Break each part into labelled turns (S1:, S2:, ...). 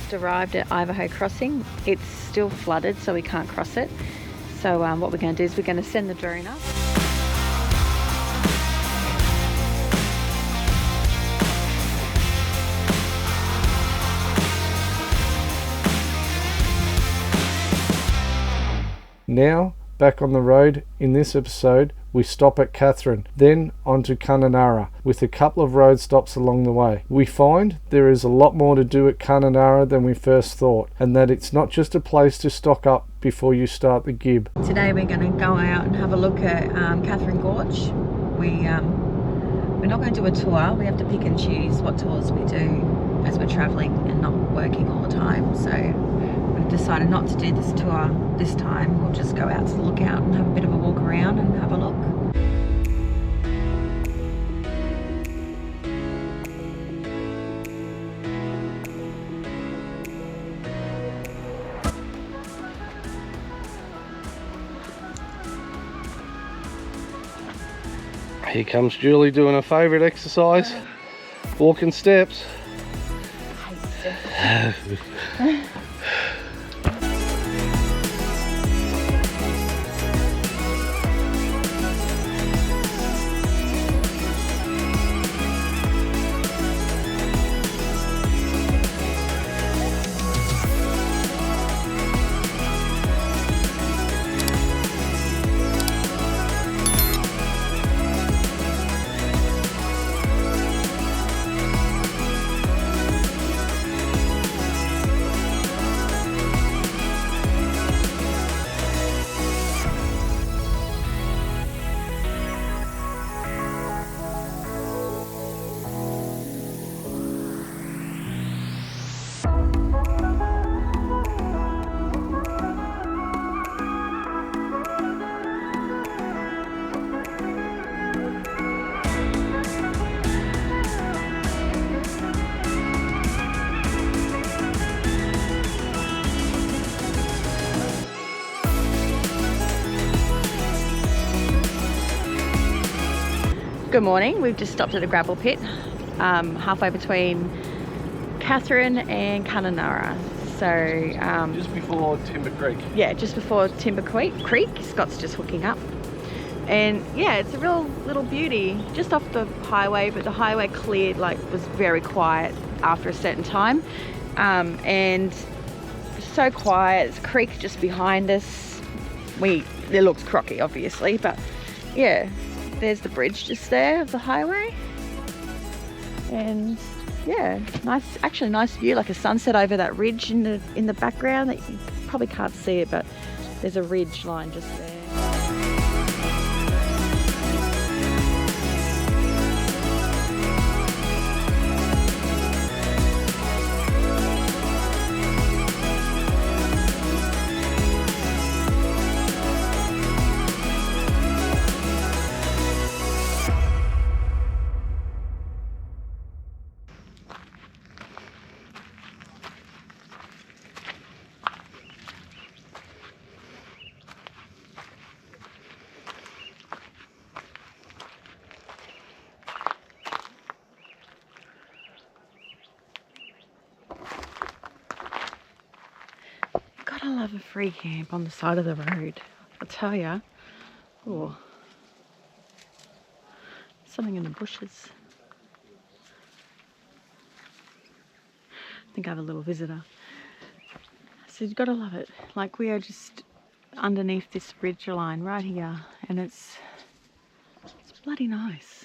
S1: just arrived at Ivanhoe Crossing. It's still flooded, so we can't cross it. So what we're going to do is we're going to send the drone up.
S2: Now, back on the road. In this episode, we stop at Katherine, then on to Kununurra, with a couple of road stops along the way. We find there is a lot more to do at Kununurra than we first thought, and that it's not just a place to stock up before you start the Gibb.
S1: Today we're going to go out and have a look at Katherine Gorge. We're not going to do a tour. We have to pick and choose what tours we do as we're travelling and not working all the time. So we've decided not to do this tour this time. We'll just go out to the lookout and have a bit of a walk around and have a look.
S2: Here comes Julie doing her favourite exercise, walking steps.
S1: Good morning. We've just stopped at a gravel pit halfway between Katherine and Kununurra. So
S2: Just before Timber Creek.
S1: yeah, just before Timber Creek. Scott's just hooking up, and yeah, it's a real little beauty just off the highway, but the highway cleared, like was very quiet after a certain time, and so quiet. There's a creek just behind us. It looks crocky obviously, but yeah, there's the bridge just there of the highway, and yeah, nice view, like a sunset over that ridge in the background that you probably can't see it, but there's a ridge line just there. Gotta love a free camp on the side of the road, I tell ya. Oh, something in the bushes. I think I have a little visitor. So you've got to love it. Like, we are just underneath this ridge line right here, and it's bloody nice.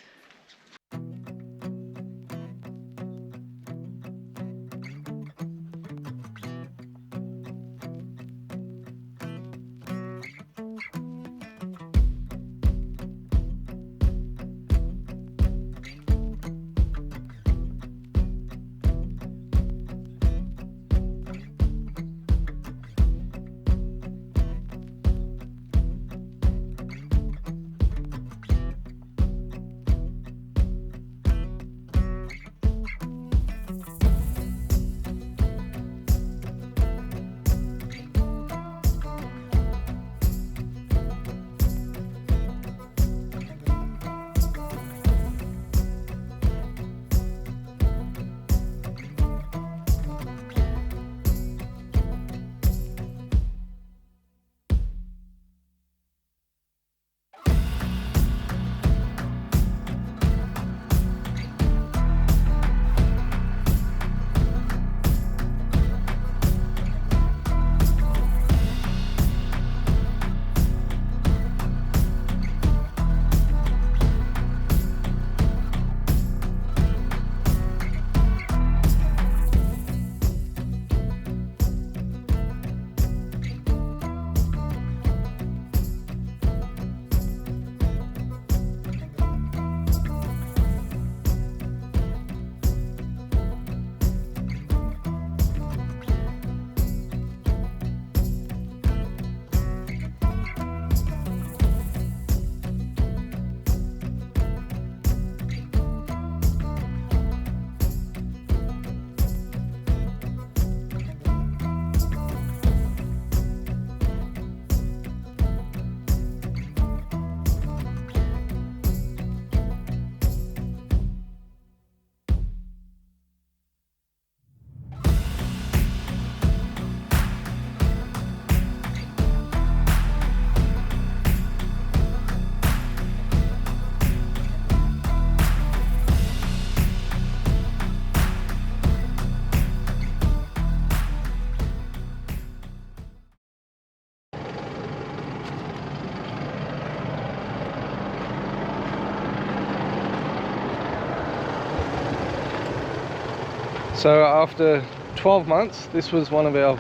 S2: So after 12 months, this was one of our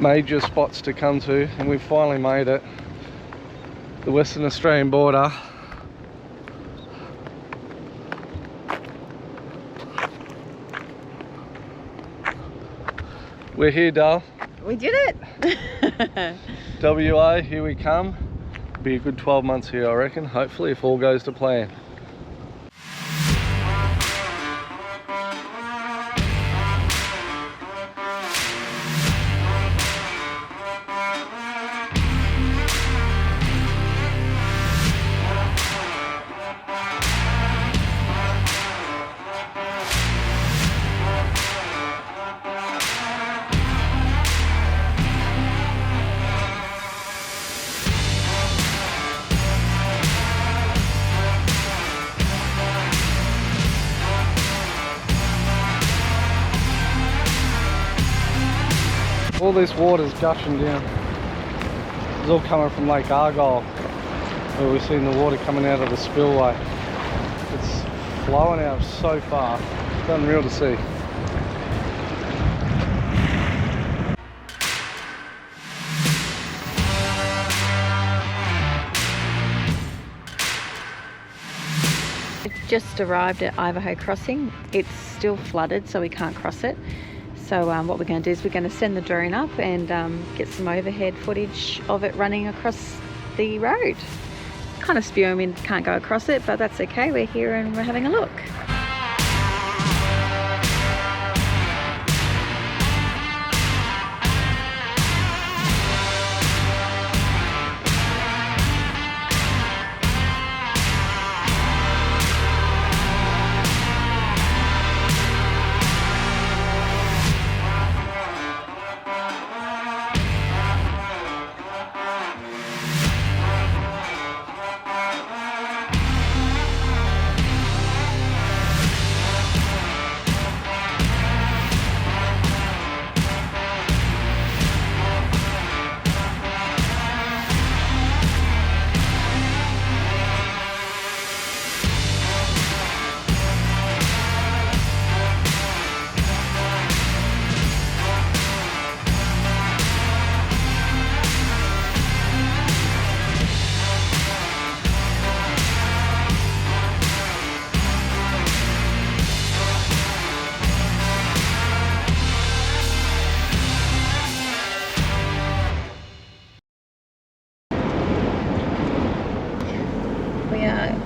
S2: major spots to come to, and we finally made it. The Western Australian border. We're here, Dale.
S1: We did it!
S2: WA, here we come. Be a good 12 months here, I reckon, hopefully, if all goes to plan. All this water's gushing down. It's all coming from Lake Argyle, where we've seen the water coming out of the spillway. It's flowing out so far. It's unreal to see.
S1: We've just arrived at Ivanhoe Crossing. It's still flooded, so we can't cross it. So what we're going to do is we're going to send the drone up and get some overhead footage of it running across the road. Kind of spewing, can't go across it, but that's okay. We're here and we're having a look.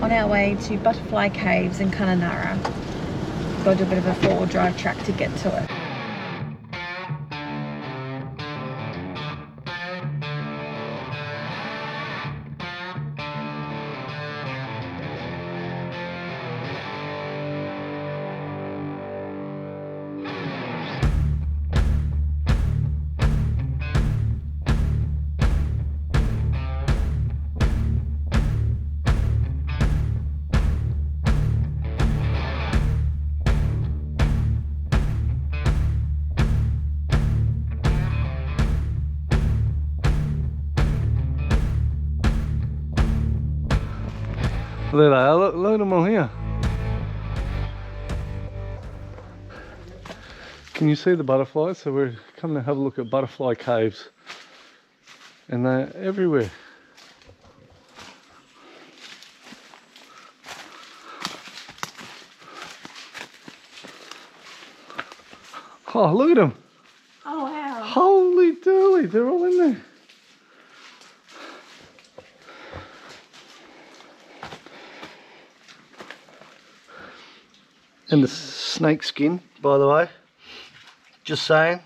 S1: On our way to Butterfly Caves in Kununurra. Got to do a bit of a four-wheel drive track to get to it.
S2: There they are, look at them all here. Can you see the butterflies? So we're coming to have a look at butterfly caves. And they're everywhere. Oh, look at them.
S1: Oh, wow.
S2: Holy dooly, they're all in there. And the snake skin, by the way, just saying.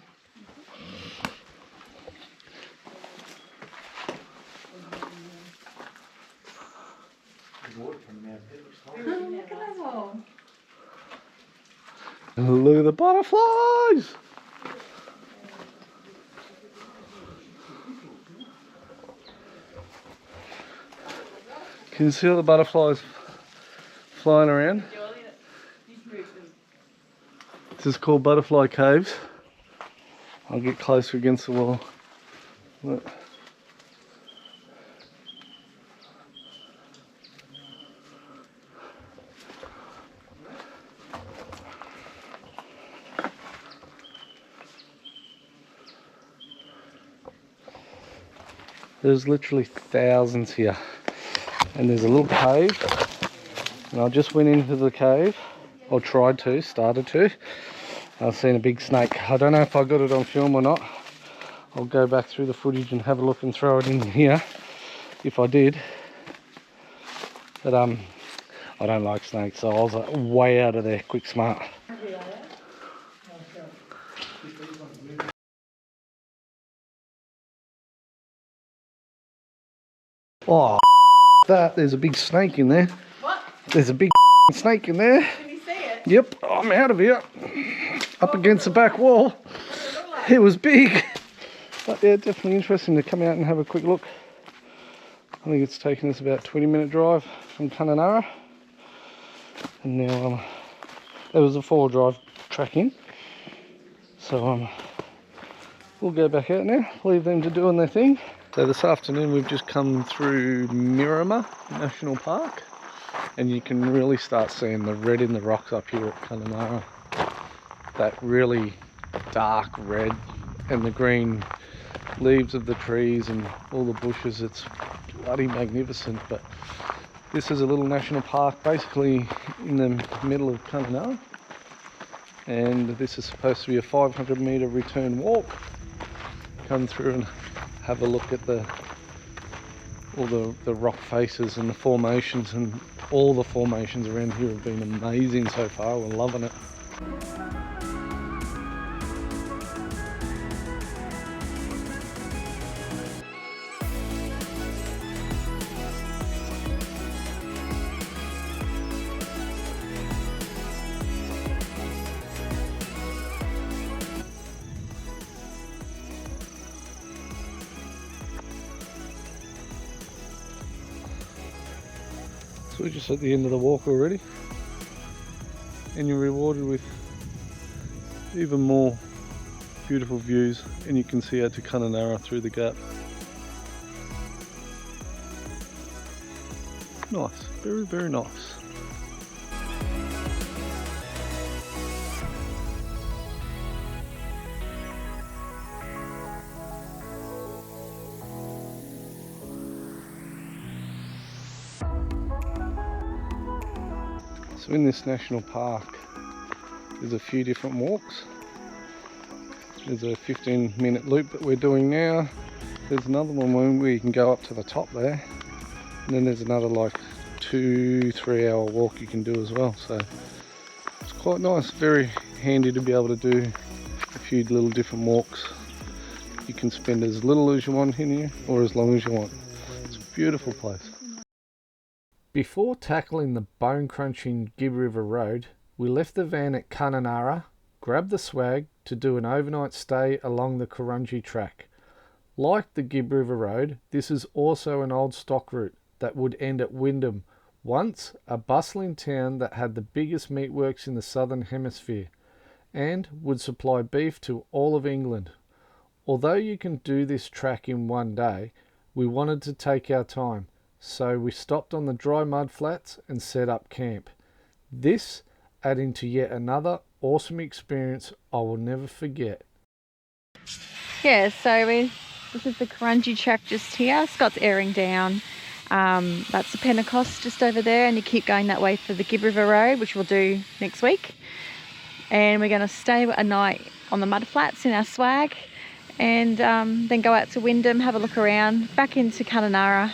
S2: Look at the butterflies! Can you see all the butterflies flying around? This is called Butterfly Caves. I'll get closer against the wall. Look. There's literally thousands here. And there's a little cave. And I just went into the cave. Or started to. I've seen a big snake. I don't know if I got it on film or not. I'll go back through the footage and have a look and throw it in here. If I did. But I don't like snakes, so I was like, way out of there, quick smart. Oh, there's a big snake in there.
S1: What?
S2: There's a big snake in there.
S1: Can you see it?
S2: Yep, I'm out of here. Up against the back wall. It was big. But yeah, definitely interesting to come out and have a quick look. I think it's taken us about a 20-minute drive from Kununurra. And now there was a 4-wheel drive track in. So we'll go back out now, leave them to doing their thing. So this afternoon we've just come through Miramar National Park, and you can really start seeing the red in the rocks up here at Kununurra. That really dark red, and the green leaves of the trees and all the bushes. It's bloody magnificent. But this is a little national park basically in the middle of Kununurra, and this is supposed to be a 500-metre return walk. Come through and have a look at all the rock faces and the formations, and all the formations around here have been amazing so far. We're loving it. So we're just at the end of the walk already, and you're rewarded with even more beautiful views, and you can see out to Kununurra through the gap. Nice, very, very nice. So in this national park there's a few different walks. There's a 15-minute loop that we're doing now. There's another one where you can go up to the top there, and then there's another like 2-3 hour walk you can do as well. So it's quite nice, very handy to be able to do a few little different walks. You can spend as little as you want in here or as long as you want. It's a beautiful place. Before tackling the bone-crunching Gibb River Road, we left the van at Kununurra, grabbed the swag to do an overnight stay along the Karunjie track. Like the Gibb River Road, this is also an old stock route that would end at Windam, once a bustling town that had the biggest meatworks in the southern hemisphere, and would supply beef to all of England. Although you can do this track in one day, we wanted to take our time. So we stopped on the dry mud flats and set up camp. This adding to yet another awesome experience I will never forget.
S1: Yeah, so this is the Karunjie track just here. Scott's airing down. That's the Pentecost just over there, and you keep going that way for the Gibb River Road, which we'll do next week. And we're going to stay a night on the mud flats in our swag, and then go out to Windam, have a look around, back into Kununurra,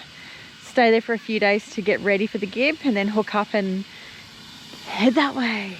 S1: stay there for a few days to get ready for the Gibb, and then hook up and head that way.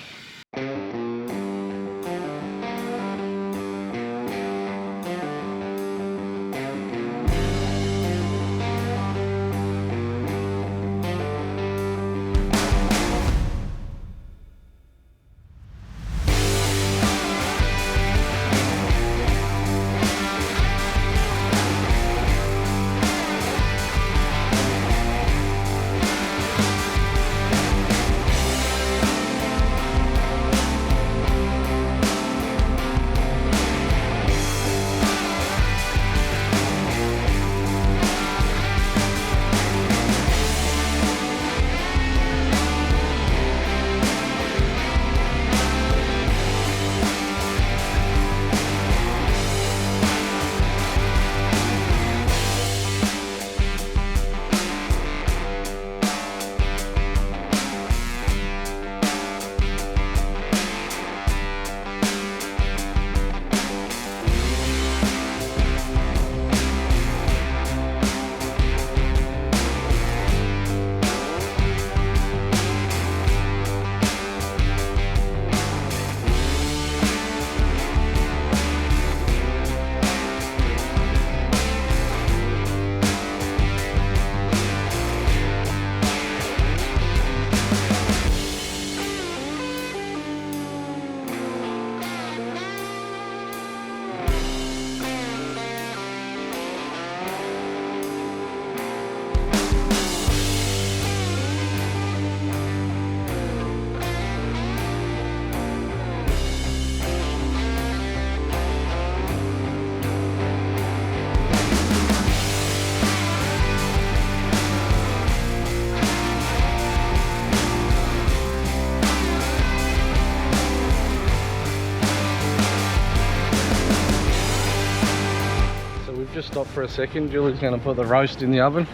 S2: just stop for a second. Julie's going to put the roast in the oven.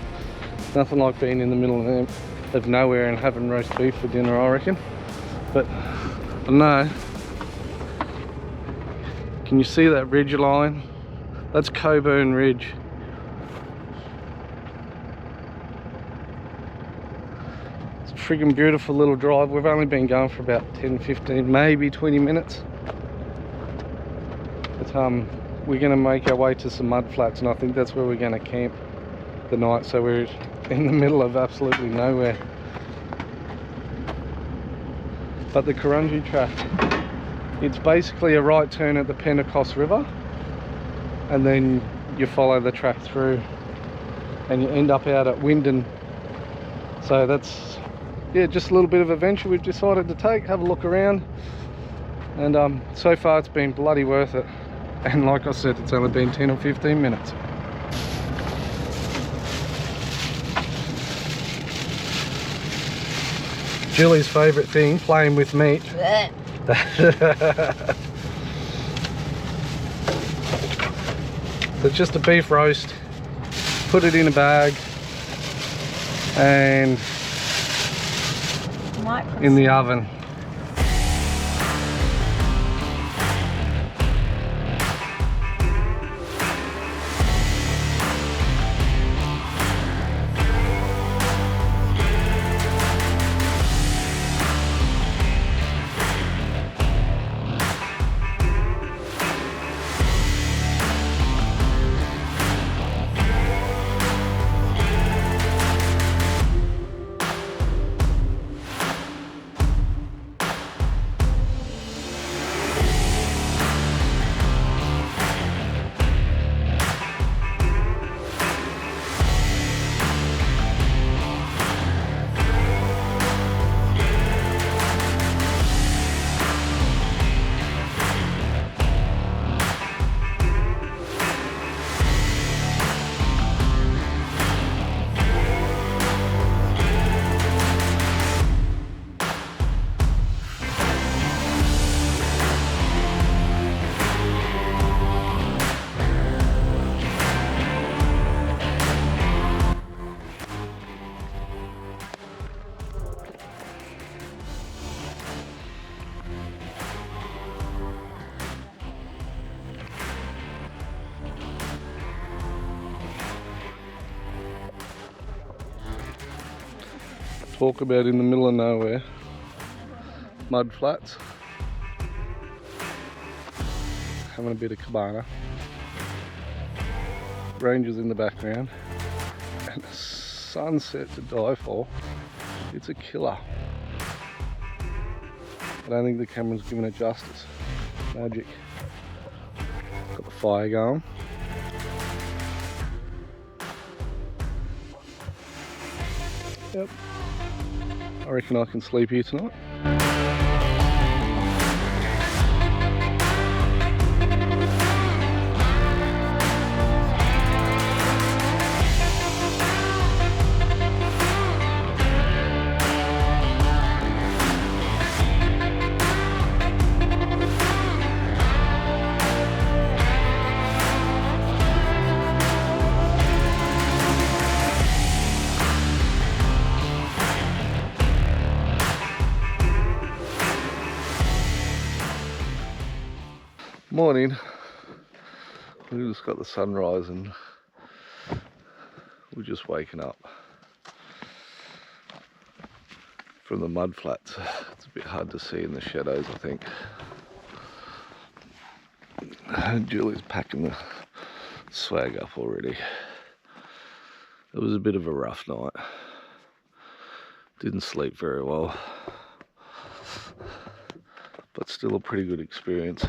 S2: Nothing like being in the middle of nowhere and having roast beef for dinner, I reckon. But I don't know. Can you see that ridge line? That's Coburn Ridge. It's a friggin' beautiful little drive. We've only been going for about 10, 15, maybe 20 minutes. But we're going to make our way to some mud flats, and I think that's where we're going to camp the night. So we're in the middle of absolutely nowhere. But the Karunjie track, it's basically a right turn at the Pentecost River, and then you follow the track through and you end up out at Windam. So that's, yeah, just a little bit of adventure we've decided to take, have a look around, and so far it's been bloody worth it. And like I said, it's only been 10 or 15 minutes. Julie's favourite thing, playing with meat. So it's just a beef roast, put it in a bag and in the oven. Talk about in the middle of nowhere, mud flats, having a bit of cabana, rangers in the background, and a sunset to die for. It's a killer. I don't think the camera's giving it justice. Magic. Got the fire going. Yep. I reckon I can sleep here tonight. Morning. We just got the sunrise and we're just waking up from the mud flats. It's a bit hard to see in the shadows, I think. Julie's packing the swag up already. It was a bit of a rough night. Didn't sleep very well, but still a pretty good experience.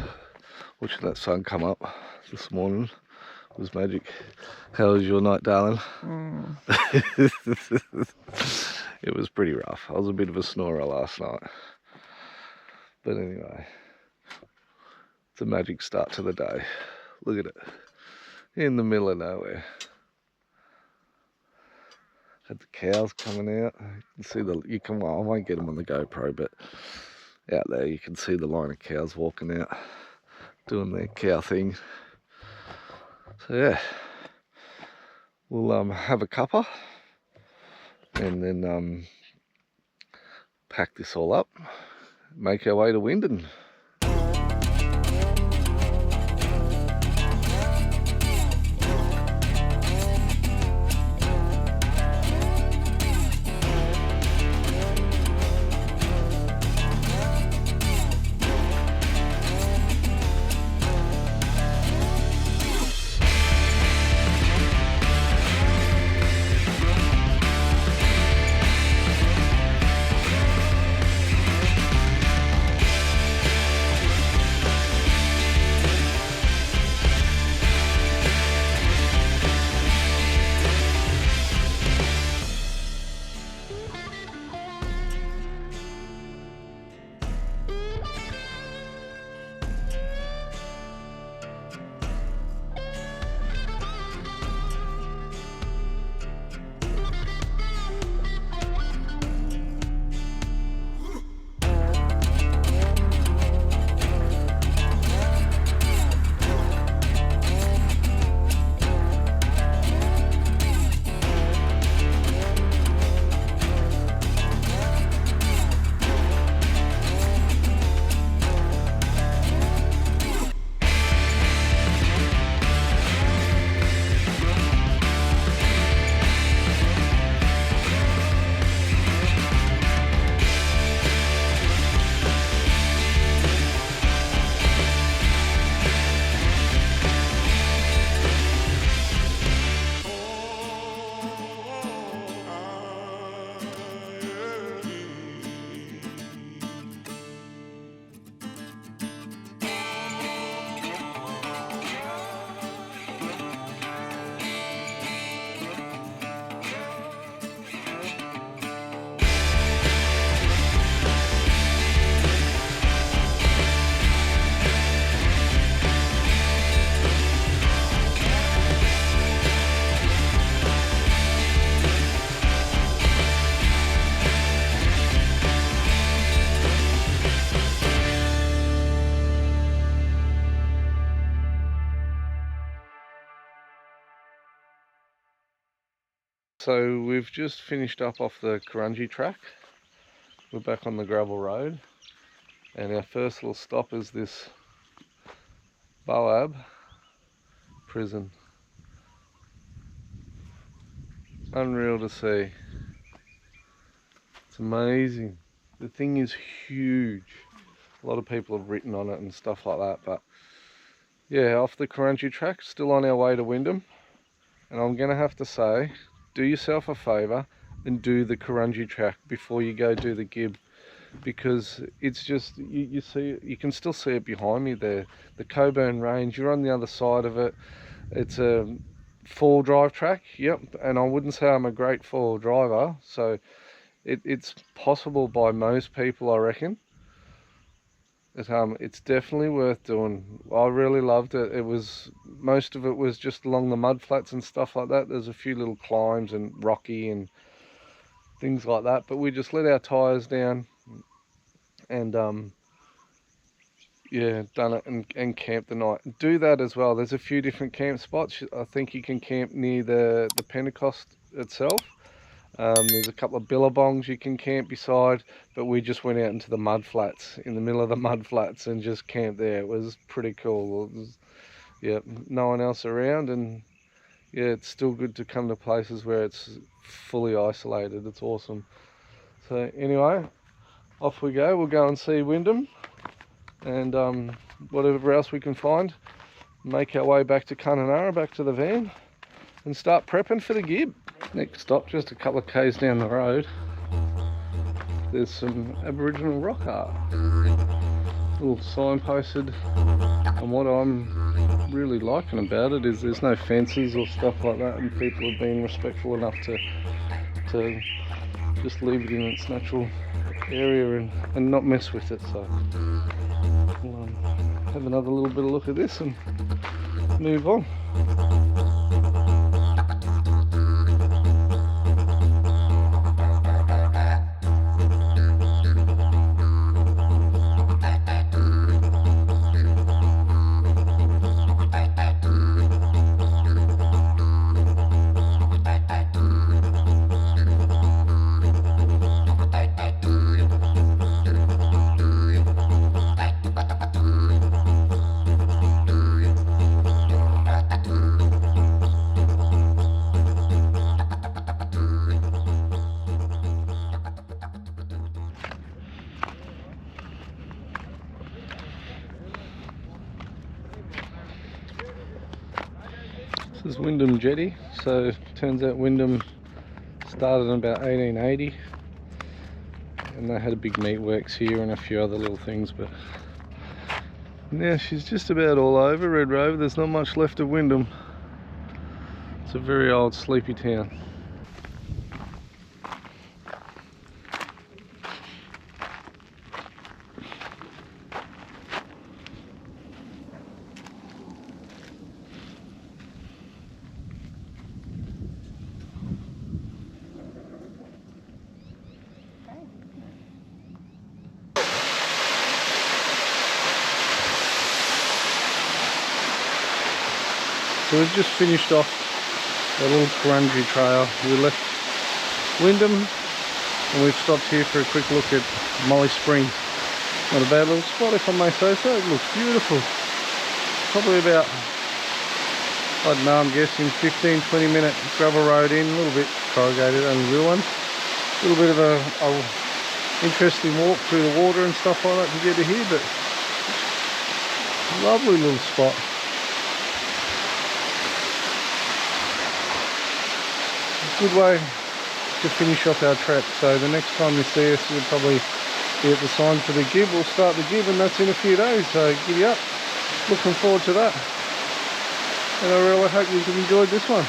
S2: Watching that sun come up this morning was magic. How was your night, darling? It was pretty rough. I was a bit of a snorer last night. But anyway, it's a magic start to the day. Look at it. In the middle of nowhere. Had the cows coming out. You can see well, I won't get them on the GoPro, but out there you can see the line of cows walking out, doing their cow thing. So yeah, we'll have a cuppa and then pack this all up, make our way to Windam. So we've just finished up off the Karunjie track. We're back on the gravel road, and our first little stop is this Bbong Prison. Unreal to see. It's amazing. The thing is huge. A lot of people have written on it and stuff like that, but yeah, off the Karunjie track, still on our way to Windam. And I'm gonna have to say, do yourself a favour and do the Karunjie track before you go do the Gibb, because it's just, you see, you can still see it behind me there, the Coburn Range. You're on the other side of it. It's a four-wheel drive track, yep, and I wouldn't say I'm a great four-wheel driver, so it's possible by most people, I reckon. It's definitely worth doing. I really loved it. Most of it was just along the mud flats and stuff like that. There's a few little climbs and rocky and things like that, but we just let our tyres down and yeah, done it and camped the night. Do that as well. There's a few different camp spots. I think you can camp near the Pentecost itself. There's a couple of billabongs you can camp beside, but we just went out into the mud flats, in the middle of the mud flats, and just camped there. It was pretty cool. Yeah, no one else around, and yeah, it's still good to come to places where it's fully isolated. It's awesome. So anyway, off we go. We'll go and see Windam and whatever else we can find. Make our way back to Kununurra, back to the van, and start prepping for the Gibb. Next stop, just a couple of k's down the road, there's some Aboriginal rock art, little signposted, and what I'm really liking about it is there's no fences or stuff like that, and people have been respectful enough to just leave it in its natural area and not mess with it. So we'll have another little bit of look at this and move on. is Windam Jetty. So turns out Windam started in about 1880, and they had a big meatworks here and a few other little things, but now she's just about all over Red Rover. There's not much left of Windam. It's a very old sleepy town. So we've just finished off a little Karunjie trail. We left Windam and we've stopped here for a quick look at Molly Springs. Not a bad little spot, if I may say so. It looks beautiful. Probably about, I don't know, I'm guessing 15-20 minute gravel road in, a little bit corrugated, only real one. A little bit of a interesting walk through the water and stuff like that to get to here, but lovely little spot. Good way to finish off our trek. So the next time you see us, we'll probably be at the sign for the Gibb. We'll start the Gibb, and that's in a few days, so giddy up. Looking forward to that, and I really hope you've enjoyed this one.